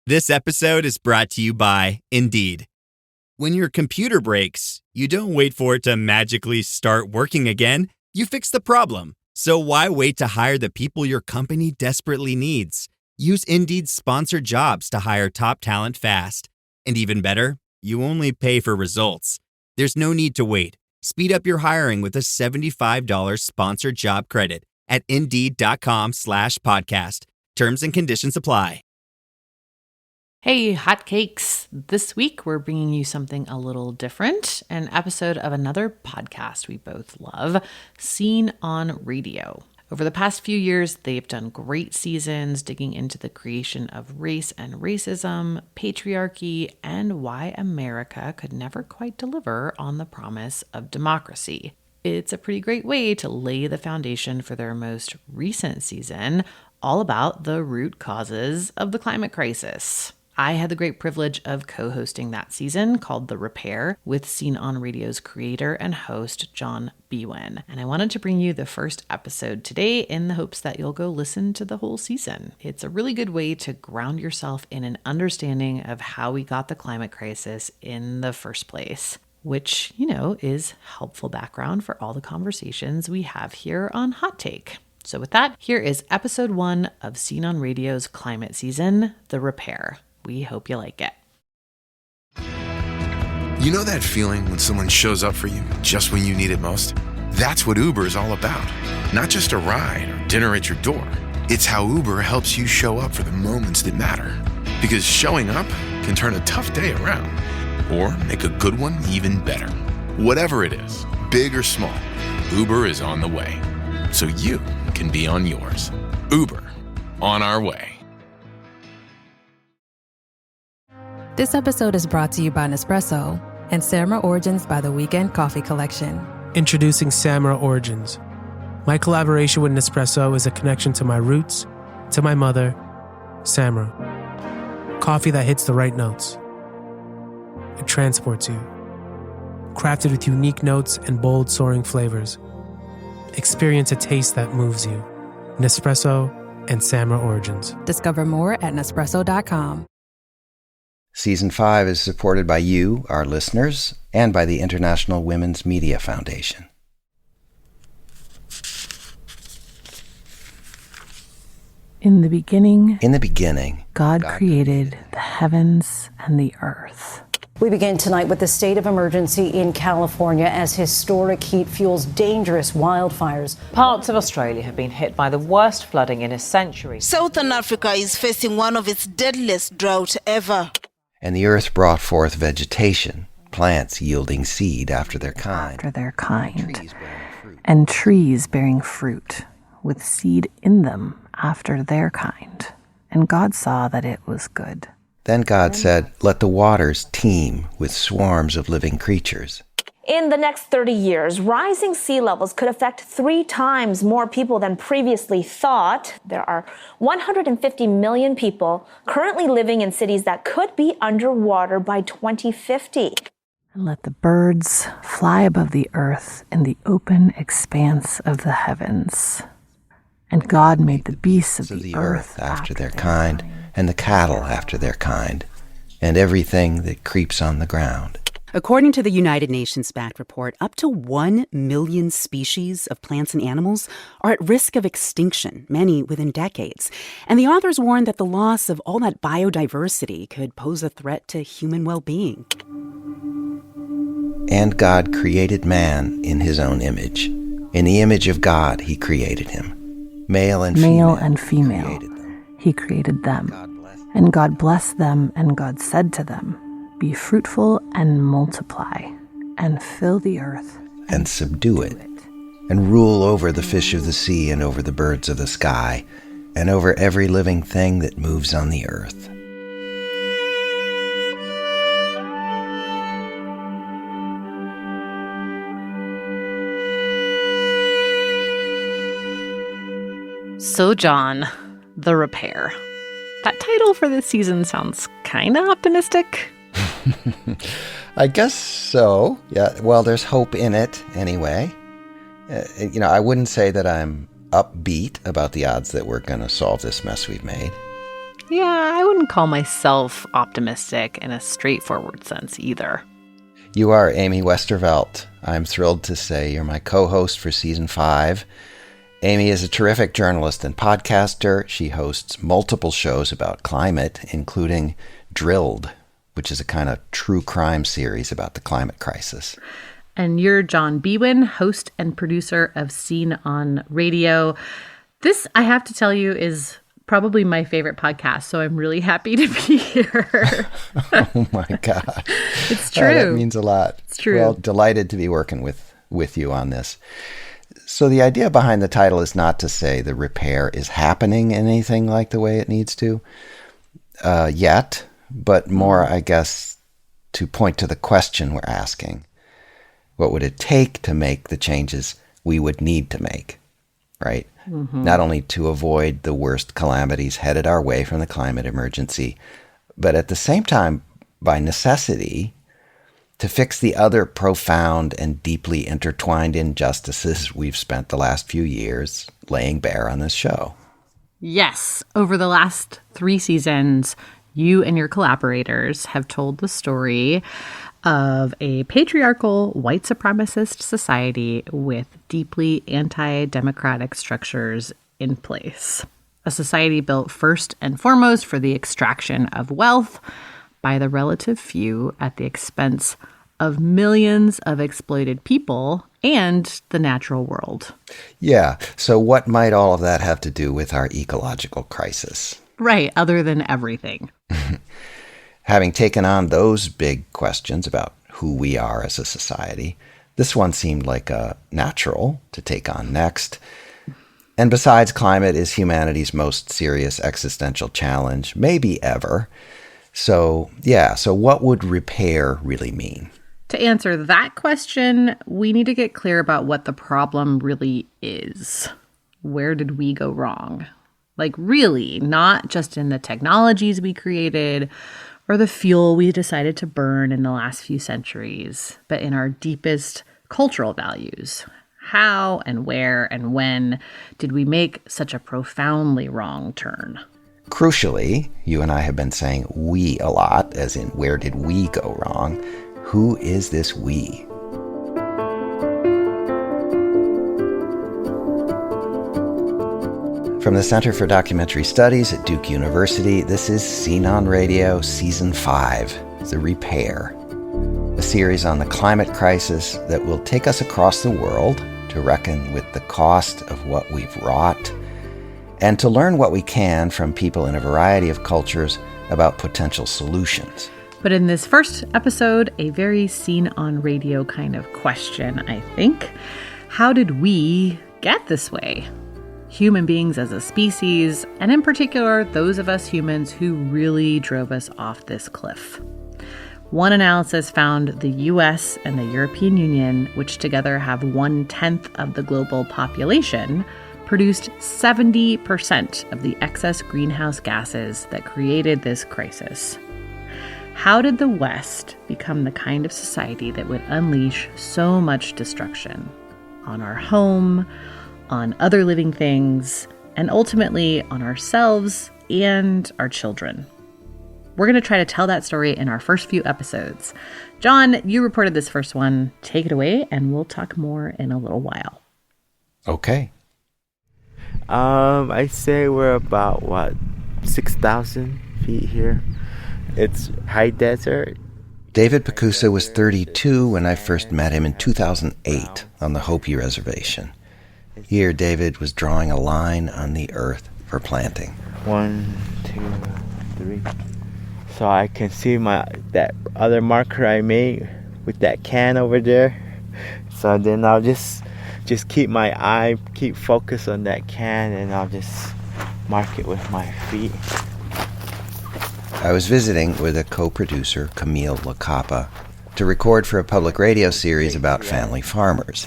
This episode is brought to you by Indeed. When your computer breaks, you don't wait for it to magically start working again. You fix the problem. So why wait to hire the people your company desperately needs? Use Indeed's sponsored jobs to hire top talent fast. And even better, you only pay for results. There's no need to wait. Speed up your hiring with a $75 sponsored job credit at Indeed.com/podcast. Terms and conditions apply. Hey, hotcakes. This week, we're bringing you something a little different, an episode of another podcast we both love, Scene on Radio. Over the past few years, they've done great seasons digging into the creation of race and racism, patriarchy, and why America could never quite deliver on the promise of democracy. It's a pretty great way to lay the foundation for their most recent season, all about the root causes of the climate crisis. I had the great privilege of co-hosting that season called The Repair with Scene on Radio's creator and host, John Biewen. And I wanted to bring you the first episode today in the hopes that you'll go listen to the whole season. It's a really good way to ground yourself in an understanding of how we got the climate crisis in the first place, which, is helpful background for all the conversations we have here on Hot Take. So with that, here is episode 1 of Scene on Radio's climate season, The Repair. We hope you like it. You know that feeling when someone shows up for you just when you need it most? That's what Uber is all about. Not just a ride or dinner at your door. It's how Uber helps you show up for the moments that matter. Because showing up can turn a tough day around or make a good one even better. Whatever it is, big or small, Uber is on the way. So you can be on yours. Uber, on our way. This episode is brought to you by Nespresso and Samra Origins by The Weekend Coffee Collection. Introducing Samra Origins. My collaboration with Nespresso is a connection to my roots, to my mother, Samra. Coffee that hits the right notes. It transports you. Crafted with unique notes and bold, soaring flavors. Experience a taste that moves you. Nespresso and Samra Origins. Discover more at Nespresso.com. Season 5 is supported by you, our listeners, and by the International Women's Media Foundation. In the beginning, God created the heavens and the earth. We begin tonight with the state of emergency in California as historic heat fuels dangerous wildfires. Parts of Australia have been hit by the worst flooding in a century. Southern Africa is facing one of its deadliest droughts ever. And the earth brought forth vegetation, plants yielding seed after their kind. And trees bearing fruit, with seed in them after their kind. And God saw that it was good. Then God said, "Let the waters teem with swarms of living creatures." In the next 30 years, rising sea levels could affect 3 times more people than previously thought. There are 150 million people currently living in cities that could be underwater by 2050. And let the birds fly above the earth in the open expanse of the heavens. And God made the beasts of the earth after their kind, and the cattle after their kind, and everything that creeps on the ground. According to the United Nations-backed report, up to 1 million species of plants and animals are at risk of extinction, many within decades. And the authors warn that the loss of all that biodiversity could pose a threat to human well-being. And God created man in his own image. In the image of God, he created him. Male and female, he created them. And God blessed them, and God said to them, "Be fruitful and multiply, and fill the earth, and subdue it, and rule over the fish of the sea, and over the birds of the sky, and over every living thing that moves on the earth." So John, The Repair. That title for this season sounds kind of optimistic. I guess so. Yeah, well, there's hope in it anyway. I wouldn't say that I'm upbeat about the odds that we're going to solve this mess we've made. Yeah, I wouldn't call myself optimistic in a straightforward sense either. You are Amy Westervelt. I'm thrilled to say you're my co-host for Season 5. Amy is a terrific journalist and podcaster. She hosts multiple shows about climate, including Drilled, which is a kind of true crime series about the climate crisis. And you're John Biewen, host and producer of Scene on Radio. This, I have to tell you, is probably my favorite podcast, so I'm really happy to be here. Oh my God. It's true. Oh, that means a lot. It's true. Well, delighted to be working with you on this. So the idea behind the title is not to say the repair is happening anything like the way it needs to yet, but more, I guess, to point to the question we're asking. What would it take to make the changes we would need to make, right? Mm-hmm. Not only to avoid the worst calamities headed our way from the climate emergency, but at the same time, by necessity, to fix the other profound and deeply intertwined injustices we've spent the last few years laying bare on this show. Yes. Over the last 3 seasons, you and your collaborators have told the story of a patriarchal white supremacist society with deeply anti-democratic structures in place. A society built first and foremost for the extraction of wealth by the relative few at the expense of millions of exploited people and the natural world. Yeah. So what might all of that have to do with our ecological crisis? Right. Other than everything. Having taken on those big questions about who we are as a society, this one seemed like a natural to take on next. And besides, climate is humanity's most serious existential challenge, maybe ever. So what would repair really mean? To answer that question, we need to get clear about what the problem really is. Where did we go wrong? Like really, not just in the technologies we created or the fuel we decided to burn in the last few centuries, but in our deepest cultural values. How and where and when did we make such a profoundly wrong turn? Crucially, you and I have been saying we a lot, as in where did we go wrong? Who is this we? From the Center for Documentary Studies at Duke University, this is Scene on Radio, Season 5, The Repair, a series on the climate crisis that will take us across the world to reckon with the cost of what we've wrought and to learn what we can from people in a variety of cultures about potential solutions. But in this first episode, a very Scene on Radio kind of question, I think. How did we get this way? Human beings as a species, and in particular, those of us humans who really drove us off this cliff. One analysis found the US and the European Union, which together have 1/10 of the global population, produced 70% of the excess greenhouse gases that created this crisis. How did the West become the kind of society that would unleash so much destruction on our home, on other living things, and ultimately on ourselves and our children? We're going to try to tell that story in our first few episodes. John, you reported this first one. Take it away, and we'll talk more in a little while. Okay. I say we're about, 6,000 feet here. It's high desert. David Pacusa was 32 when I first met him in 2008 on the Hopi Reservation. Here, David was drawing a line on the earth for planting. 1, 2, 3. So I can see that other marker I made with that can over there. So then I'll just keep my eye, keep focus on that can, and I'll just mark it with my feet. I was visiting with a co-producer, Camille Lacapa, to record for a public radio series about family farmers.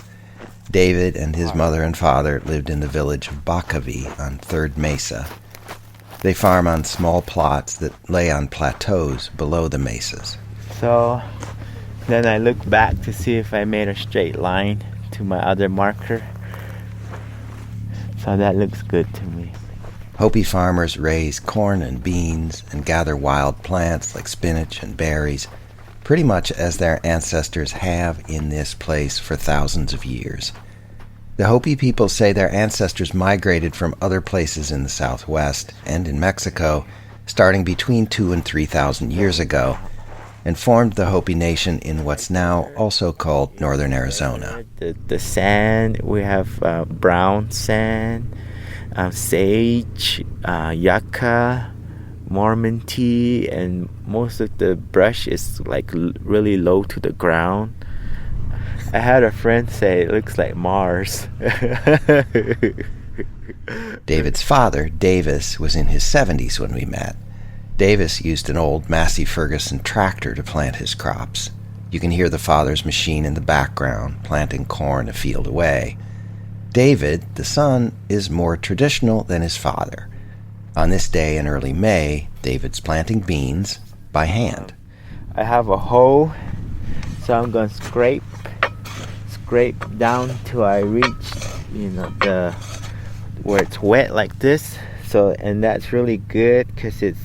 David and his mother and father lived in the village of Bakavi on Third Mesa. They farm on small plots that lay on plateaus below the mesas. So then I look back to see if I made a straight line to my other marker. So that looks good to me. Hopi farmers raise corn and beans and gather wild plants like spinach and berries, pretty much as their ancestors have in this place for thousands of years. The Hopi people say their ancestors migrated from other places in the Southwest and in Mexico starting between 2,000 and 3,000 years ago, and formed the Hopi Nation in what's now also called northern Arizona. The sand, we have brown sand, sage, yucca, Mormon tea, and most of the brush is like really low to the ground. I had a friend say it looks like Mars. David's father, Davis, was in his 70s when we met. Davis used an old Massey Ferguson tractor to plant his crops. You can hear the father's machine in the background, planting corn a field away. David, the son, is more traditional than his father. On this day in early May, David's planting beans by hand. I have a hoe, so I'm going to scrape down till I reach, where it's wet like this. So, and that's really good because it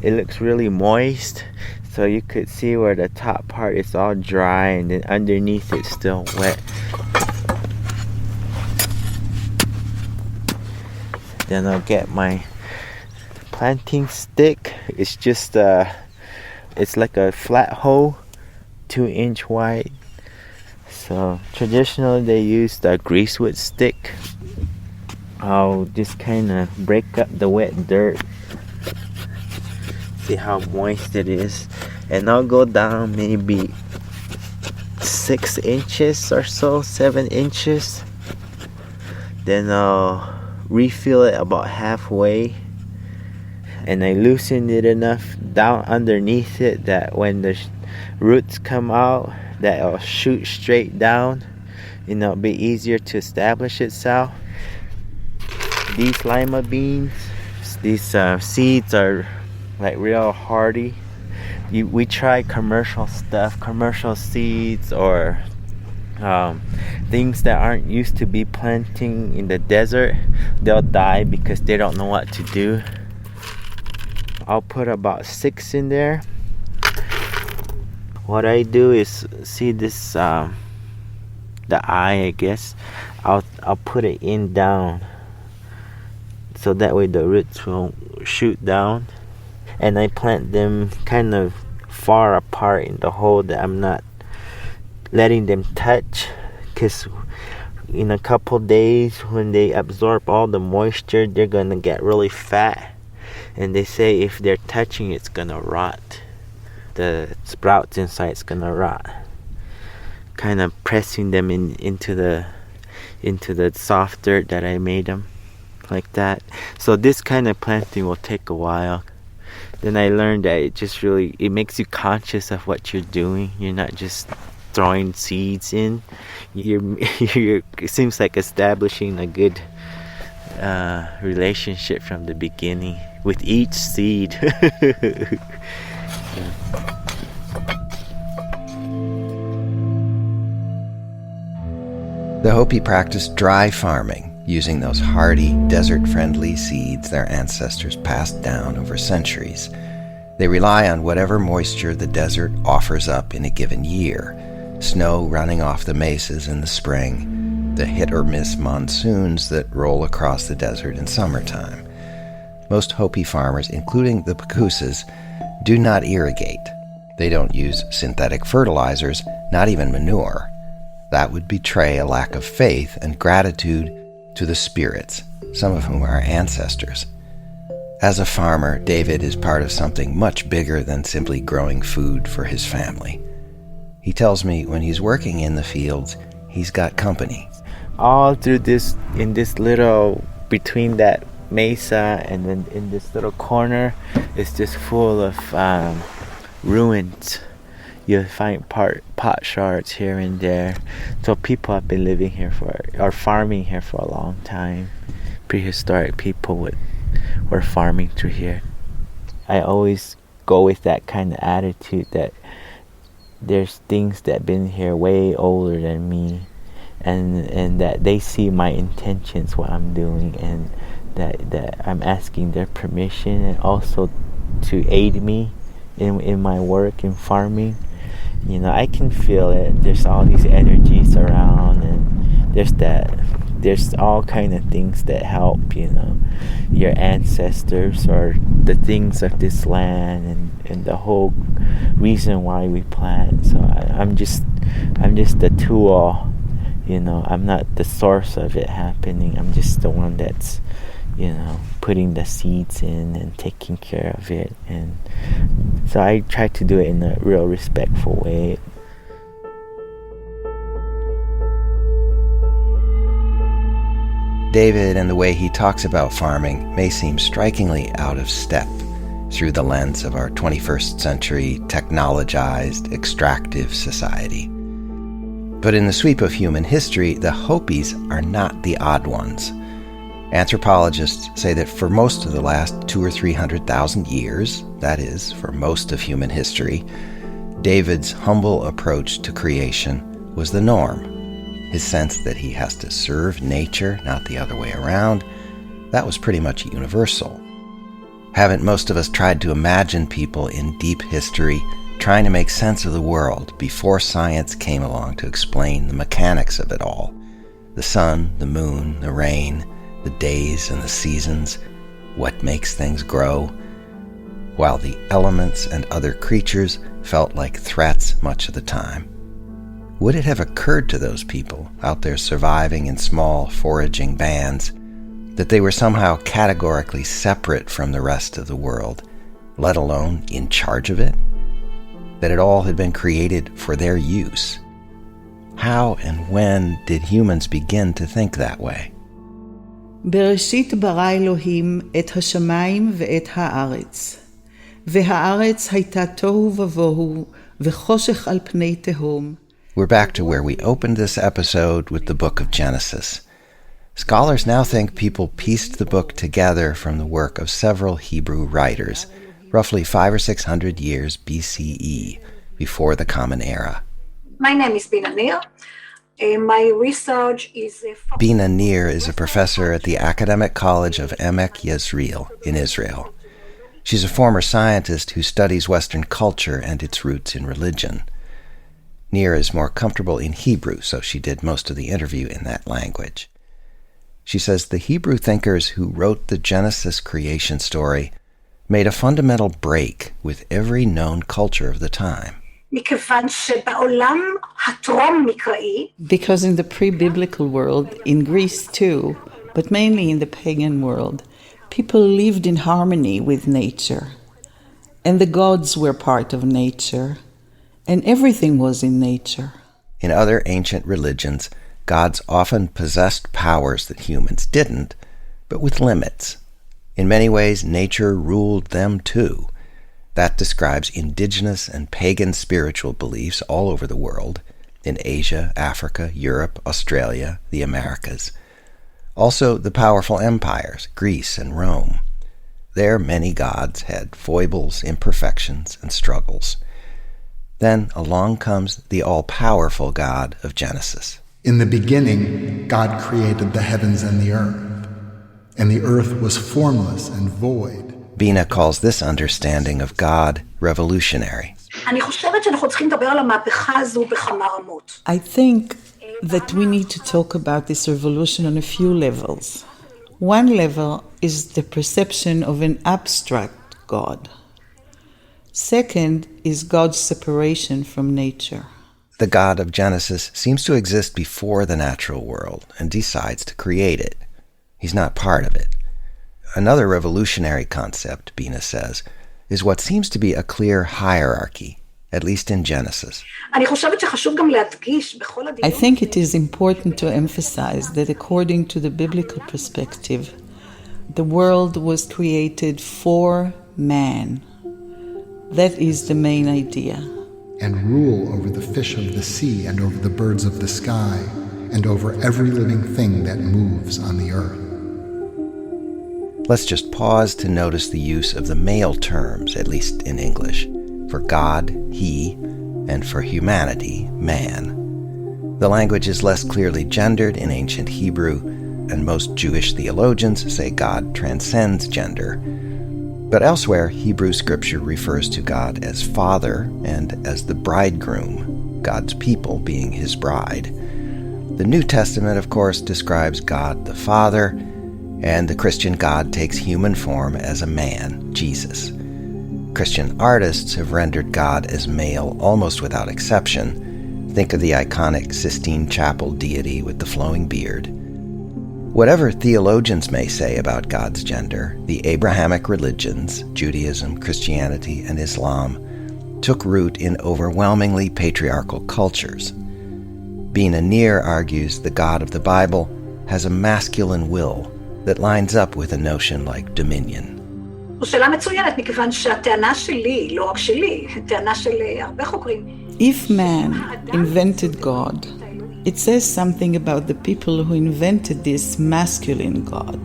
looks really moist. So you could see where the top part is all dry and then underneath it's still wet. Then I'll get my planting stick. It's just it's like a flat hoe, 2-inch wide. So traditionally they use the greasewood stick. I'll just kind of break up the wet dirt. See how moist it is. And I'll go down maybe 6 inches or so, 7 inches. Then I'll refill it about halfway. And I loosened it enough down underneath it that when the roots come out, that it'll shoot straight down and it'll be easier to establish itself. These lima beans, these seeds are like real hardy. We try commercial stuff, commercial seeds, or things that aren't used to be planting in the desert. They'll die because they don't know what to do. I'll put about 6 in there. What I do is, see this, the eye, I guess, I'll put it in down, so that way the roots won't shoot down. And I plant them kind of far apart in the hole that I'm not letting them touch, because in a couple days when they absorb all the moisture, they're gonna get really fat. And they say if they're touching, it's gonna rot. The sprouts inside's gonna rot. Kind of pressing them into the soft dirt that I made them, like that. So this kind of planting will take a while. Then I learned that it makes you conscious of what you're doing. You're not just throwing seeds in. It seems like establishing a good relationship from the beginning with each seed. The Hopi practice dry farming, using those hardy, desert-friendly seeds their ancestors passed down over centuries. They rely on whatever moisture the desert offers up in a given year. Snow running off the mesas in the spring, the hit-or-miss monsoons that roll across the desert in summertime. Most Hopi farmers, including the Pecusas, do not irrigate. They don't use synthetic fertilizers, not even manure. That would betray a lack of faith and gratitude to the spirits, some of whom are our ancestors. As a farmer, David is part of something much bigger than simply growing food for his family. He tells me when he's working in the fields, he's got company. All through this, in this little, between that mesa and then in this little corner, it's just full of ruins. You'll find pot shards here and there. So people have been living here or farming here for a long time. Prehistoric people were farming through here. I always go with that kind of attitude that there's things that have been here way older than me, and that they see my intentions, what I'm doing, and that I'm asking their permission, and also to aid me in my work in farming. I can feel it. There's all these energies around, and there's all kind of things that help, your ancestors or the things of this land and the whole reason why we plant. So I'm just the tool, I'm not the source of it happening. I'm just the one that's, putting the seeds in and taking care of it. And so I try to do it in a real respectful way. David and the way he talks about farming may seem strikingly out of step through the lens of our 21st century technologized, extractive society. But in the sweep of human history, the Hopis are not the odd ones. Anthropologists say that for most of the last 200,000 or 300,000 years, that is, for most of human history, David's humble approach to creation was the norm. His sense that he has to serve nature, not the other way around, that was pretty much universal. Haven't most of us tried to imagine people in deep history trying to make sense of the world before science came along to explain the mechanics of it all? The sun, the moon, the rain, the days and the seasons, what makes things grow, while the elements and other creatures felt like threats much of the time. Would it have occurred to those people out there surviving in small foraging bands that they were somehow categorically separate from the rest of the world, let alone in charge of it? That it all had been created for their use? How and when did humans begin to think that way? בראשית ברא אלוהים את השמיים ואת הארץ. והארץ הייתה תוהו ובוהו וחושך על פני תהום. We're back to where we opened this episode with the book of Genesis. Scholars now think people pieced the book together from the work of several Hebrew writers, roughly 500 or 600 years BCE, before the Common Era. My name is Bina Nir. My research is... Bina Nir is a professor at the Academic College of Emek Yezreel in Israel. She's a former scientist who studies Western culture and its roots in religion. Nir is more comfortable in Hebrew, so she did most of the interview in that language. She says the Hebrew thinkers who wrote the Genesis creation story made a fundamental break with every known culture of the time. Because in the pre-biblical world, in Greece too, but mainly in the pagan world, people lived in harmony with nature. And the gods were part of nature. And everything was in nature. In other ancient religions, gods often possessed powers that humans didn't, but with limits. In many ways, nature ruled them too. That describes indigenous and pagan spiritual beliefs all over the world, in Asia, Africa, Europe, Australia, the Americas. Also, the powerful empires, Greece and Rome. There, many gods had foibles, imperfections, and struggles. Then along comes the all-powerful God of Genesis. In the beginning, God created the heavens and the earth was formless and void. Bina calls this understanding of God revolutionary. I think that we need to talk about this revolution on a few levels. One level is the perception of an abstract God. Second is God's separation from nature. The God of Genesis seems to exist before the natural world and decides to create it. He's not part of it. Another revolutionary concept, Bina says, is what seems to be a clear hierarchy, at least in Genesis. I think it is important to emphasize that according to the biblical perspective, the world was created for man. That is the main idea. And rule over the fish of the sea and over the birds of the sky and over every living thing that moves on the earth. Let's just pause to notice the use of the male terms, at least in English. For God, he, and for humanity, man. The language is less clearly gendered in ancient Hebrew, and most Jewish theologians say God transcends gender. But elsewhere, Hebrew scripture refers to God as Father and as the bridegroom, God's people being his bride. The New Testament, of course, describes God the Father, and the Christian God takes human form as a man, Jesus. Christian artists have rendered God as male almost without exception. Think of the iconic Sistine Chapel deity with the flowing beard. Whatever theologians may say about God's gender, the Abrahamic religions, Judaism, Christianity, and Islam, took root in overwhelmingly patriarchal cultures. Bina Nir argues the God of the Bible has a masculine will that lines up with a notion like dominion. זו שאלה מצוינת, מכיוון שהטענה שלי, לא רק שלי, טענה של הרבה חוקרים. If man invented God, it says something about the people who invented this masculine God.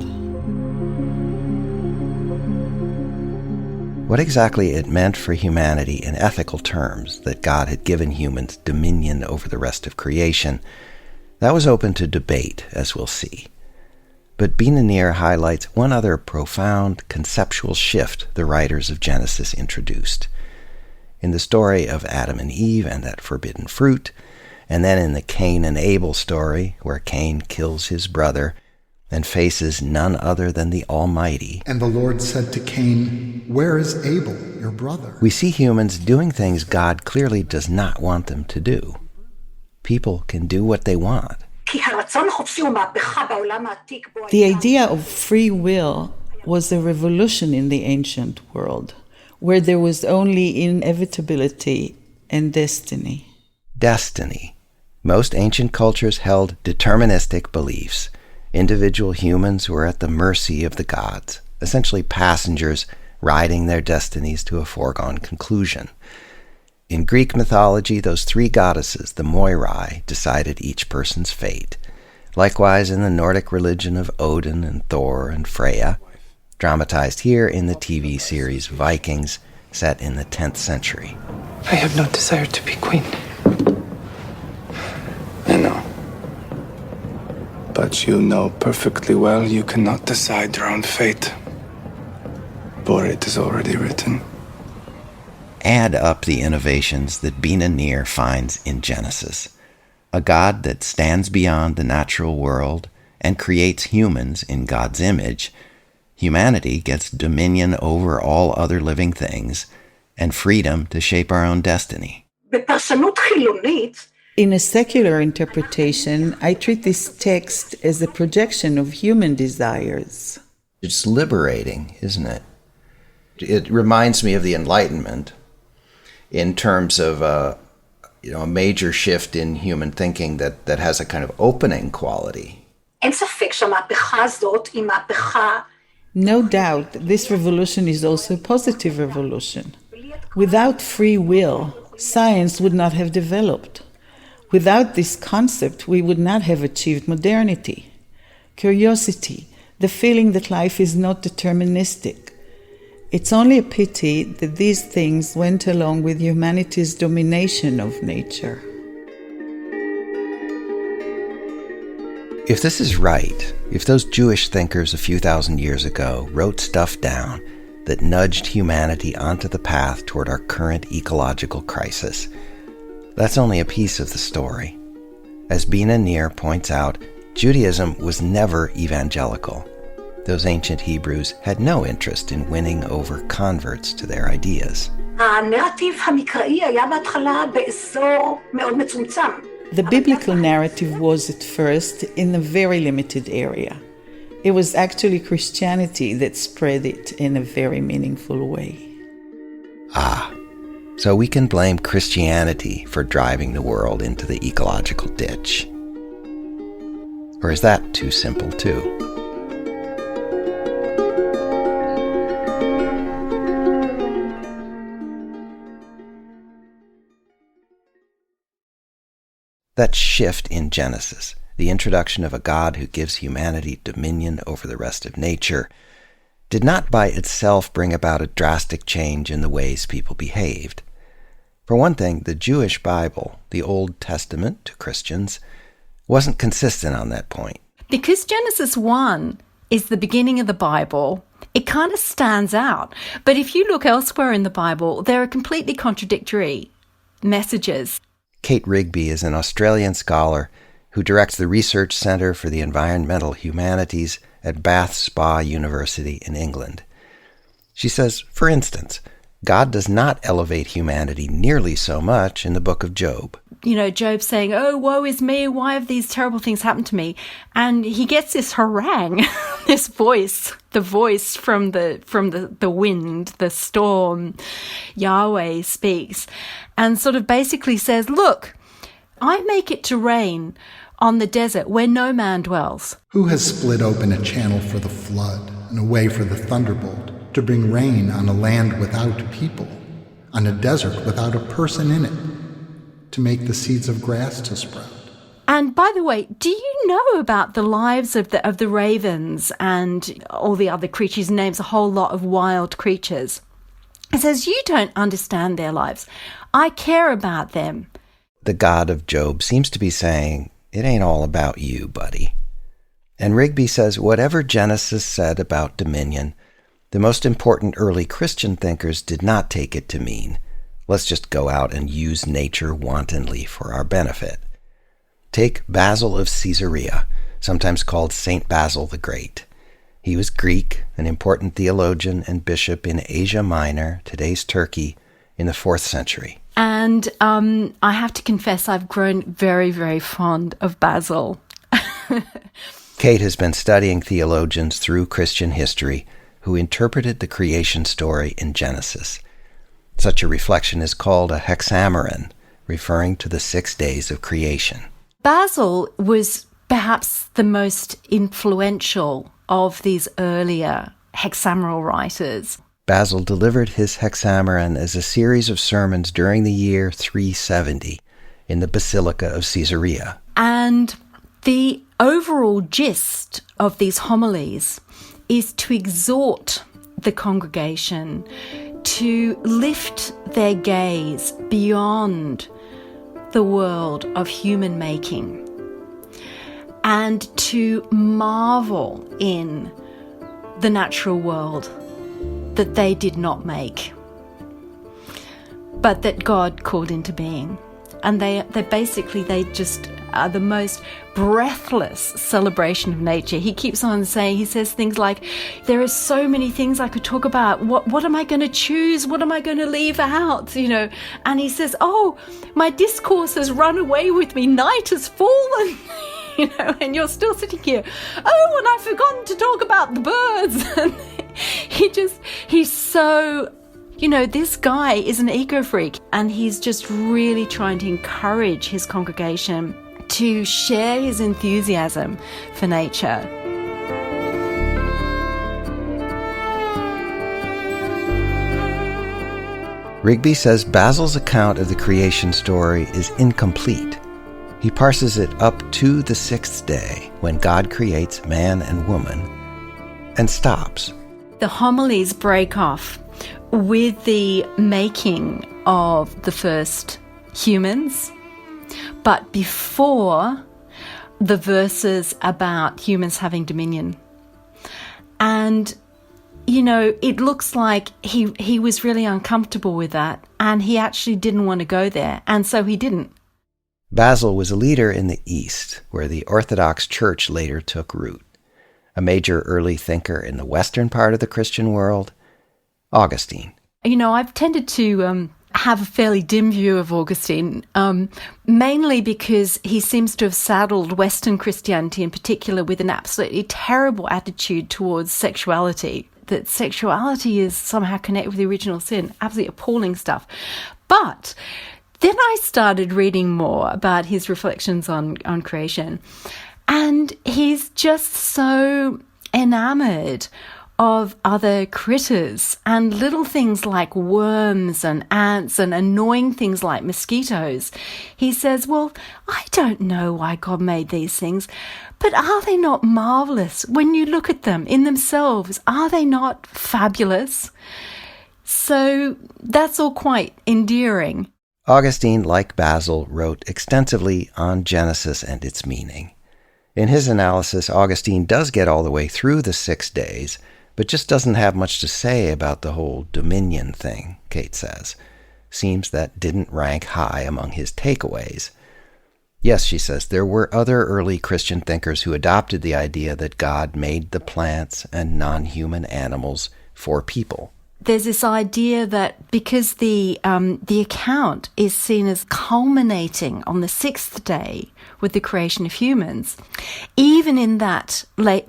What exactly it meant for humanity in ethical terms that God had given humans dominion over the rest of creation, that was open to debate, as we'll see. But Bina Nir highlights one other profound conceptual shift the writers of Genesis introduced. In the story of Adam and Eve and that forbidden fruit, and then in the Cain and Abel story, where Cain kills his brother and faces none other than the Almighty. And the Lord said to Cain, "Where is Abel, your brother?" We see humans doing things God clearly does not want them to do. People can do what they want. The idea of free will was a revolution in the ancient world, where there was only inevitability and destiny. Destiny. Most ancient cultures held deterministic beliefs. Individual humans were at the mercy of the gods, essentially passengers riding their destinies to a foregone conclusion. In Greek mythology, those three goddesses, the Moirai, decided each person's fate. Likewise in the Nordic religion of Odin and Thor and Freya, dramatized here in the TV series Vikings, set in the 10th century. I have no desire to be queen. I know. But you know perfectly well you cannot decide your own fate. For it is already written. Add up the innovations that Bina Nir finds in Genesis. A God that stands beyond the natural world and creates humans in God's image. Humanity gets dominion over all other living things and freedom to shape our own destiny. In a secular interpretation, I treat this text as a projection of human desires. It's liberating, isn't it? It reminds me of the Enlightenment in terms of a major shift in human thinking that has a kind of opening quality. No doubt, this revolution is also a positive revolution. Without free will, science would not have developed. Without this concept, we would not have achieved modernity. Curiosity, the feeling that life is not deterministic. It's only a pity that these things went along with humanity's domination of nature. If this is right, if those Jewish thinkers a few thousand years ago wrote stuff down that nudged humanity onto the path toward our current ecological crisis, that's only a piece of the story. As Bina Nir points out, Judaism was never evangelical. Those ancient Hebrews had no interest in winning over converts to their ideas. The biblical narrative was at first in a very limited area. It was actually Christianity that spread it in a very meaningful way. So we can blame Christianity for driving the world into the ecological ditch. Or is that too simple too? That shift in Genesis, the introduction of a God who gives humanity dominion over the rest of nature, did not by itself bring about a drastic change in the ways people behaved. For one thing, the Jewish Bible, the Old Testament to Christians, wasn't consistent on that point. because Genesis 1 is the beginning of the Bible, it kind of stands out. But if you look elsewhere in the Bible, there are completely contradictory messages. Kate Rigby is an Australian scholar who directs the Research Centre for the Environmental Humanities at Bath Spa University in England. She says, for instance, God does not elevate humanity nearly so much in the book of Job. You know, Job saying, oh, woe is me, why have these terrible things happened to me? And he gets this harangue, this voice, the voice from the wind, the storm. Yahweh speaks and sort of basically says, look, I make it to rain on the desert where no man dwells. Who has split open a channel for the flood and a way for the thunderbolt to bring rain on a land without people, on a desert without a person in it, to make the seeds of grass to sprout? And by the way, do you know about the lives of the ravens and all the other creatures? He names a whole lot of wild creatures. He says, you don't understand their lives. I care about them. The God of Job seems to be saying, it ain't all about you, buddy. And Rigby says whatever Genesis said about dominion, the most important early Christian thinkers did not take it to mean, let's just go out and use nature wantonly for our benefit. Take Basil of Caesarea, sometimes called Saint Basil the Great. He was Greek, an important theologian and bishop in Asia Minor, today's Turkey, in the 4th century. And I have to confess, I've grown very, very fond of Basil. Kate has been studying theologians through Christian history who interpreted the creation story in Genesis. Such a reflection is called a hexameron, referring to the 6 days of creation. Basil was perhaps the most influential of these earlier hexameral writers. Basil delivered his hexameron as a series of sermons during the year 370 in the Basilica of Caesarea. And the overall gist of these homilies is to exhort the congregation to lift their gaze beyond the world of human making and to marvel in the natural world that they did not make, but that God called into being. And they just are the most breathless celebration of nature. He keeps on saying, he says things like, there are so many things I could talk about. What am I going to choose? What am I going to leave out? You know, and he says, oh, my discourse has run away with me. Night has fallen. You know, and you're still sitting here. Oh, and I've forgotten to talk about the birds. And he's so, you know, this guy is an eco-freak, and he's just really trying to encourage his congregation to share his enthusiasm for nature. Rigby says Basil's account of the creation story is incomplete. He parses it up to the 6th day, when God creates man and woman, and stops. The homilies break off with the making of the first humans, but before the verses about humans having dominion. And, you know, it looks like he was really uncomfortable with that, and he actually didn't want to go there, and so he didn't. Basil was a leader in the East, where the Orthodox Church later took root. A major early thinker in the western part of the Christian world, Augustine. You know, I've tended to have a fairly dim view of Augustine, mainly because he seems to have saddled Western Christianity in particular with an absolutely terrible attitude towards sexuality, that sexuality is somehow connected with the original sin. Absolutely appalling stuff. But then I started reading more about his reflections on creation, and he's just so enamored of other critters and little things like worms and ants and annoying things like mosquitoes. He says, well, I don't know why God made these things, but are they not marvelous when you look at them in themselves? Are they not fabulous? So that's all quite endearing. Augustine, like Basil, wrote extensively on Genesis and its meaning. In his analysis, Augustine does get all the way through the 6 days, but just doesn't have much to say about the whole dominion thing, Kate says. Seems that didn't rank high among his takeaways. Yes, she says, there were other early Christian thinkers who adopted the idea that God made the plants and non-human animals for people. There's this idea that because the account is seen as culminating on the 6th day with the creation of humans, even in that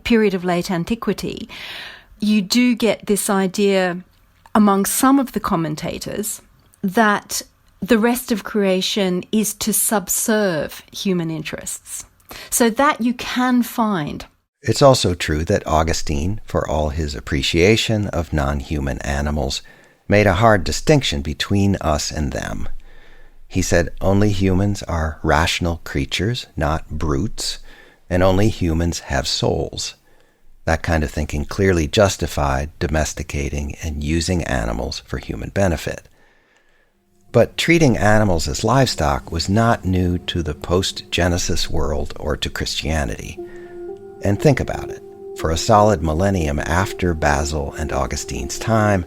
period of late antiquity, you do get this idea among some of the commentators that the rest of creation is to subserve human interests. So that you can find. It's also true that Augustine, for all his appreciation of non-human animals, made a hard distinction between us and them. He said only humans are rational creatures, not brutes, and only humans have souls. That kind of thinking clearly justified domesticating and using animals for human benefit. But treating animals as livestock was not new to the post-Genesis world or to Christianity. And think about it. For a solid millennium after Basil and Augustine's time,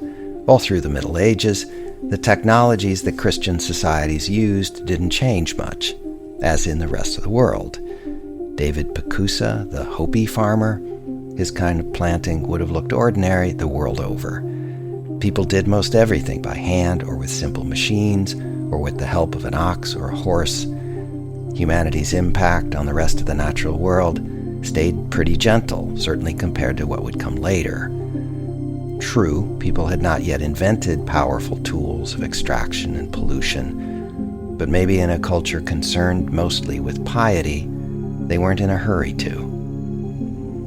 all through the Middle Ages, the technologies that Christian societies used didn't change much, as in the rest of the world. David Pacusa, the Hopi farmer, his kind of planting would have looked ordinary the world over. People did most everything by hand or with simple machines or with the help of an ox or a horse. Humanity's impact on the rest of the natural world stayed pretty gentle, certainly compared to what would come later. True, people had not yet invented powerful tools of extraction and pollution, but maybe in a culture concerned mostly with piety, they weren't in a hurry to.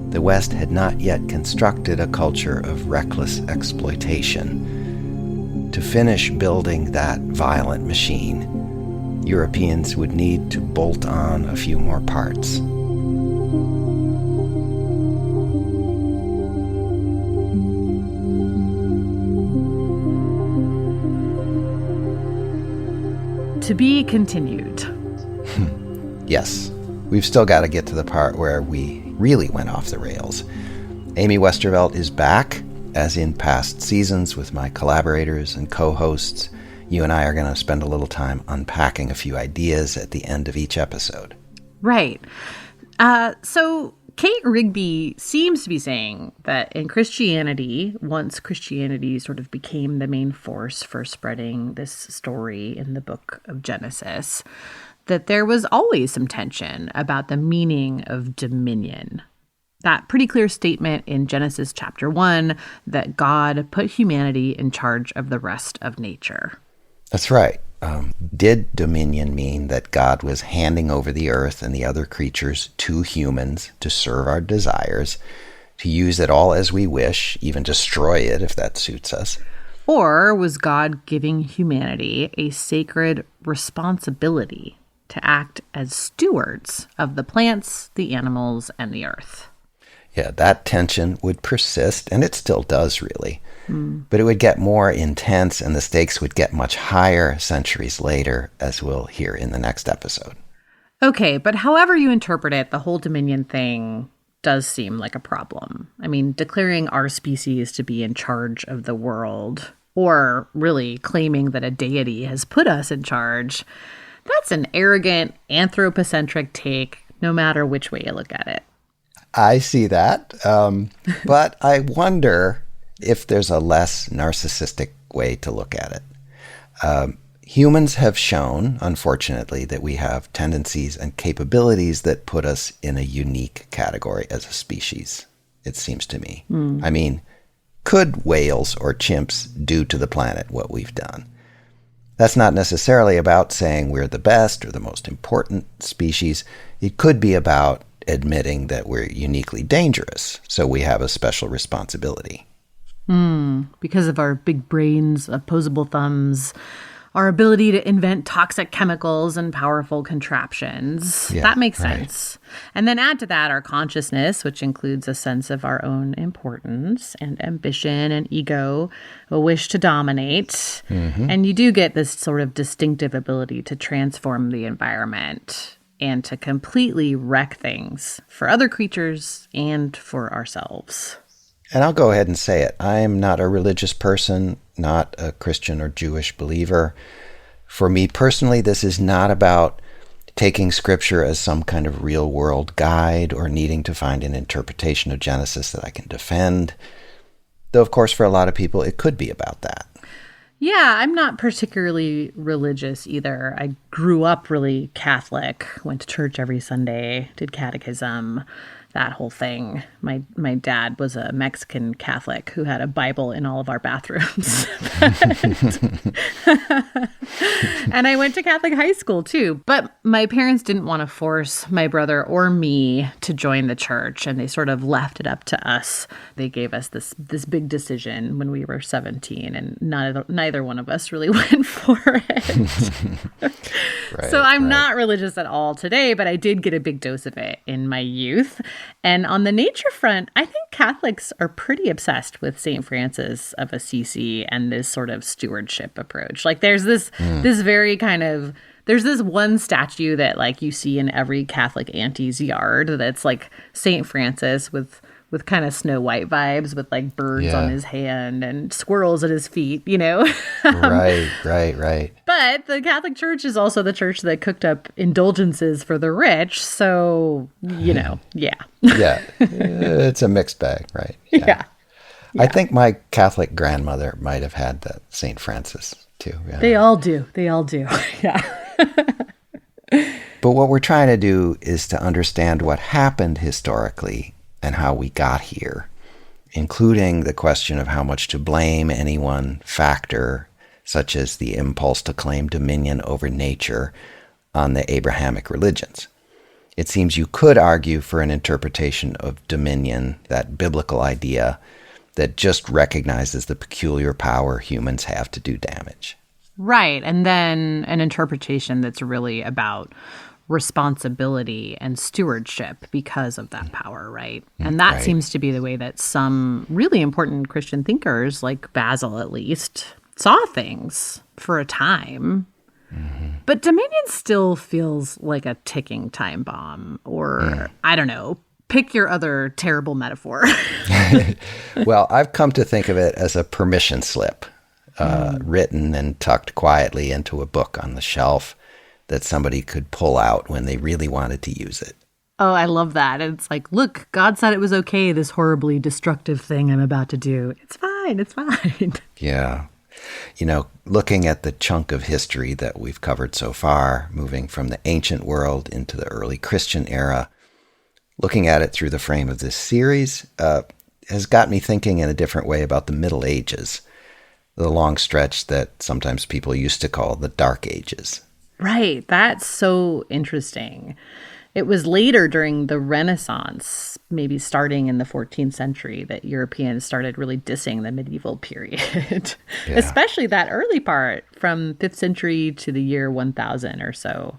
The West had not yet constructed a culture of reckless exploitation. To finish building that violent machine, Europeans would need to bolt on a few more parts. To be continued. Yes, we've still got to get to the part where we really went off the rails. Amy Westervelt is back, as in past seasons, with my collaborators and co-hosts. You and I are going to spend a little time unpacking a few ideas at the end of each episode. Right. So Kate Rigby seems to be saying that in Christianity, once Christianity sort of became the main force for spreading this story in the book of Genesis, that there was always some tension about the meaning of dominion. That pretty clear statement in Genesis chapter 1 that God put humanity in charge of the rest of nature. That's right. Did dominion mean that God was handing over the earth and the other creatures to humans to serve our desires, to use it all as we wish, even destroy it if that suits us? Or was God giving humanity a sacred responsibility to act as stewards of the plants, the animals, and the earth? Yeah, that tension would persist, and it still does, really. But it would get more intense, and the stakes would get much higher centuries later, as we'll hear in the next episode. Okay, but however you interpret it, the whole dominion thing does seem like a problem. I mean, declaring our species to be in charge of the world, or really claiming that a deity has put us in charge, that's an arrogant, anthropocentric take, no matter which way you look at it. I see that, but I wonder if there's a less narcissistic way to look at it. Humans have shown, unfortunately, that we have tendencies and capabilities that put us in a unique category as a species, it seems to me. I mean, could whales or chimps do to the planet what we've done? That's not necessarily about saying we're the best or the most important species. It could be about admitting that we're uniquely dangerous, so we have a special responsibility. Because of our big brains, opposable thumbs, our ability to invent toxic chemicals and powerful contraptions. Yeah, that makes sense. And then add to that our consciousness, which includes a sense of our own importance and ambition and ego, a wish to dominate. And you do get this sort of distinctive ability to transform the environment and to completely wreck things for other creatures and for ourselves. And I'll go ahead and say it. I am not a religious person, not a Christian or Jewish believer. For me personally, this is not about taking Scripture as some kind of real-world guide or needing to find an interpretation of Genesis that I can defend. Though, of course, for a lot of people, it could be about that. Yeah, I'm not particularly religious either. I grew up really Catholic, went to church every Sunday, did catechism, that whole thing. My dad was a Mexican Catholic who had a Bible in all of our bathrooms. And I went to Catholic high school too. But my parents didn't want to force my brother or me to join the church, and they sort of left it up to us. They gave us this big decision when we were 17, and neither one of us really went for it. So I'm not religious at all today, but I did get a big dose of it in my youth. And on the nature front, I think Catholics are pretty obsessed with St. Francis of Assisi and this sort of stewardship approach. Like there's this very kind of, there's this one statue that like you see in every Catholic auntie's yard that's like St. Francis with kind of Snow White vibes, with like birds on his hand and squirrels at his feet, you know? Right. But the Catholic Church is also the church that cooked up indulgences for the rich. So, you know, yeah. It's a mixed bag, right? Yeah. I think my Catholic grandmother might have had that St. Francis too. Yeah. They all do. Yeah. But what we're trying to do is to understand what happened historically and how we got here, including the question of how much to blame any one factor, such as the impulse to claim dominion over nature, on the Abrahamic religions. It seems you could argue for an interpretation of dominion, that biblical idea that just recognizes the peculiar power humans have to do damage. Right. And then an interpretation that's really about responsibility and stewardship because of that power, right? And that seems to be the way that some really important Christian thinkers, like Basil at least, saw things for a time. But dominion still feels like a ticking time bomb, or I don't know, pick your other terrible metaphor. Well, I've come to think of it as a permission slip, written and tucked quietly into a book on the shelf that somebody could pull out when they really wanted to use it. Oh, I love that. It's like, look, God said it was okay, this horribly destructive thing I'm about to do. It's fine. Yeah. You know, looking at the chunk of history that we've covered so far, moving from the ancient world into the early Christian era, looking at it through the frame of this series, has got me thinking in a different way about the Middle Ages, the long stretch that sometimes people used to call the Dark Ages. Right. That's so interesting. It was later during the Renaissance, maybe starting in the 14th century, that Europeans started really dissing the medieval period, especially that early part from 5th century to the year 1000 or so.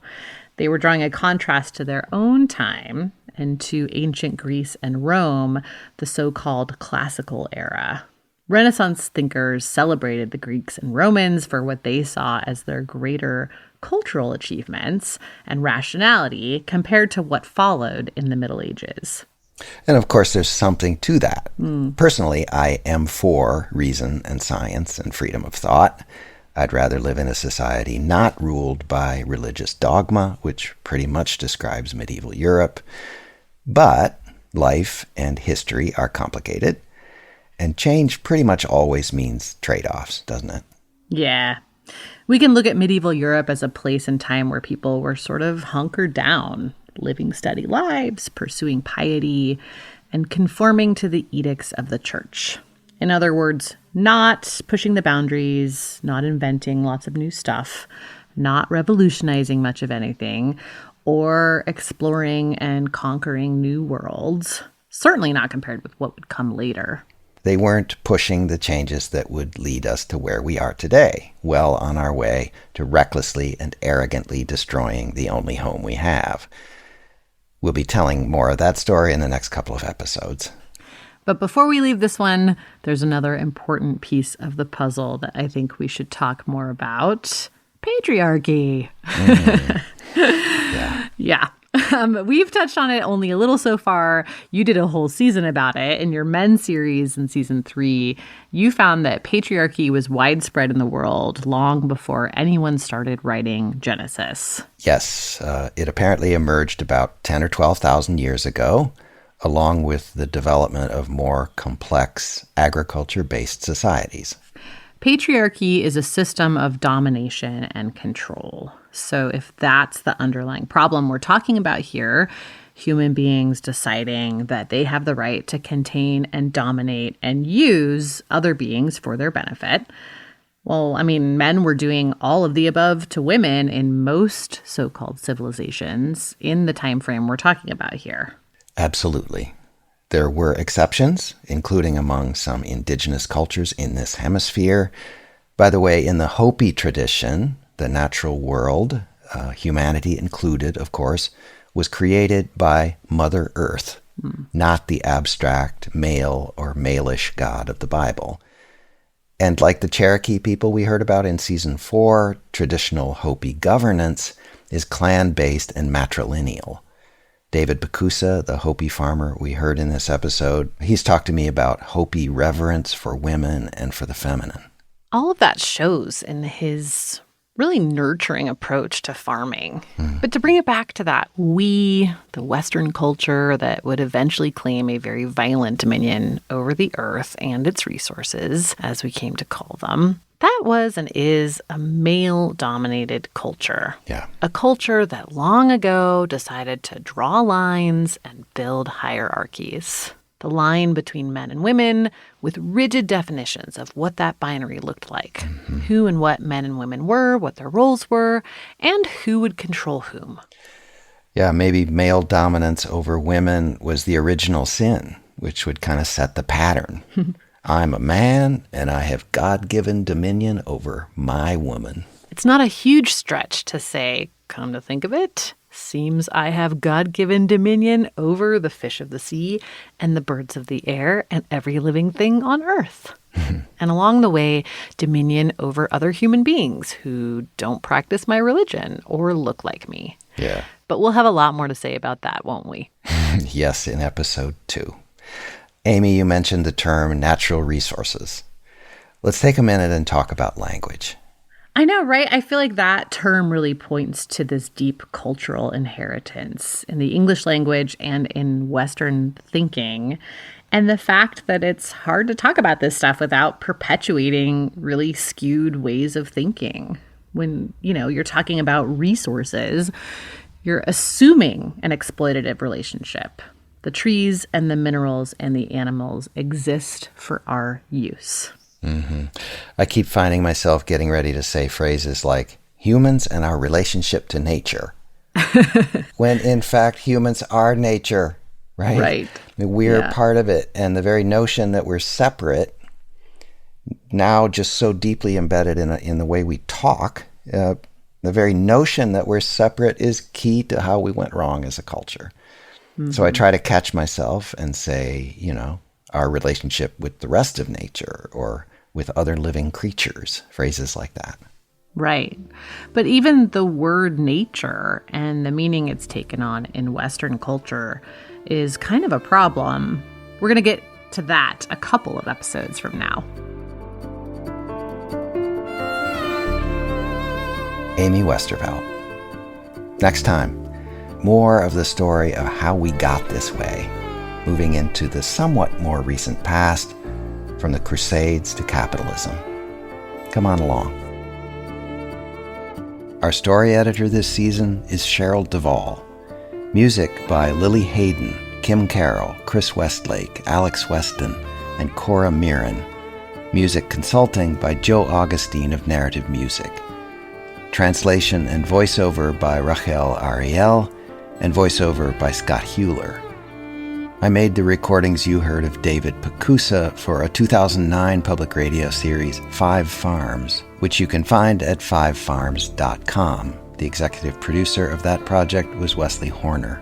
They were drawing a contrast to their own time and to ancient Greece and Rome, the so-called classical era. Renaissance thinkers celebrated the Greeks and Romans for what they saw as their greater cultural achievements and rationality compared to what followed in the Middle Ages. And of course, there's something to that. Personally, I am for reason and science and freedom of thought. I'd rather live in a society not ruled by religious dogma, which pretty much describes medieval Europe. But life and history are complicated, and change pretty much always means trade-offs, doesn't it? Yeah. We can look at medieval Europe as a place and time where people were sort of hunkered down, living steady lives, pursuing piety, and conforming to the edicts of the church. In other words, not pushing the boundaries, not inventing lots of new stuff, not revolutionizing much of anything, or exploring and conquering new worlds. Certainly not compared with what would come later. They weren't pushing the changes that would lead us to where we are today, well on our way to recklessly and arrogantly destroying the only home we have. We'll be telling more of that story in the next couple of episodes. But before we leave this one, there's another important piece of the puzzle that I think we should talk more about. Patriarchy. Yeah. We've touched on it only a little so far. You did a whole season about it. In your Men series in season 3, you found that patriarchy was widespread in the world long before anyone started writing Genesis. Yes, it apparently emerged about 10 or 12,000 years ago, along with the development of more complex agriculture-based societies. Patriarchy is a system of domination and control. So if that's the underlying problem we're talking about here, human beings deciding that they have the right to contain and dominate and use other beings for their benefit. Well, I mean, men were doing all of the above to women in most so-called civilizations in the time frame we're talking about here. Absolutely. There were exceptions, including among some indigenous cultures in this hemisphere. By the way, in the Hopi tradition, the natural world, humanity included, of course, was created by Mother Earth, not the abstract male or male-ish god of the Bible. And like the Cherokee people we heard about in season 4, traditional Hopi governance is clan-based and matrilineal. David Bakusa, the Hopi farmer we heard in this episode, he's talked to me about Hopi reverence for women and for the feminine. All of that shows in his really nurturing approach to farming. But to bring it back to that the Western culture that would eventually claim a very violent dominion over the earth and its resources, as we came to call them, that was and is a male-dominated culture. Yeah. A culture that long ago decided to draw lines and build hierarchies. The line between men and women with rigid definitions of what that binary looked like, who and what men and women were, what their roles were, and who would control whom. Yeah, maybe male dominance over women was the original sin, which would kind of set the pattern. I'm a man, and I have God-given dominion over my woman. It's not a huge stretch to say, come to think of it, seems I have God-given dominion over the fish of the sea and the birds of the air and every living thing on earth. And along the way, dominion over other human beings who don't practice my religion or look like me. Yeah. But we'll have a lot more to say about that, won't we? Yes, in episode 2. Amy, you mentioned the term natural resources. Let's take a minute and talk about language. I know, right? I feel like that term really points to this deep cultural inheritance in the English language and in Western thinking, and the fact that it's hard to talk about this stuff without perpetuating really skewed ways of thinking. When, you're talking about resources, you're assuming an exploitative relationship. The trees and the minerals and the animals exist for our use. I keep finding myself getting ready to say phrases like humans and our relationship to nature, when in fact humans are nature, right? Right. I mean, we're part of it, and the very notion that we're separate, now just so deeply embedded in the way we talk, the very notion that we're separate is key to how we went wrong as a culture. So I try to catch myself and say, our relationship with the rest of nature or with other living creatures, phrases like that. Right. But even the word nature and the meaning it's taken on in Western culture is kind of a problem. We're going to get to that a couple of episodes from now. Amy Westervelt. Next time, more of the story of how we got this way, moving into the somewhat more recent past, from the Crusades to capitalism. Come on along. Our story editor this season is Cheryl Duvall. Music by Lily Hayden, Kim Carroll, Chris Westlake, Alex Weston, and Cora Mirren. Music consulting by Joe Augustine of Narrative Music. Translation and voiceover by Rachel Ariel, and voiceover by Scott Hewler. I made the recordings you heard of David Pacusa for a 2009 public radio series, 5 Farms, which you can find at 5farms.com. The executive producer of that project was Wesley Horner.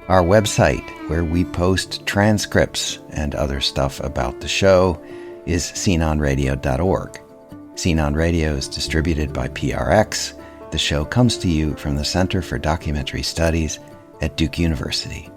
Our website, where we post transcripts and other stuff about the show, is scenonradio.org. Scene on Radio is distributed by PRX, The show comes to you from the Center for Documentary Studies at Duke University.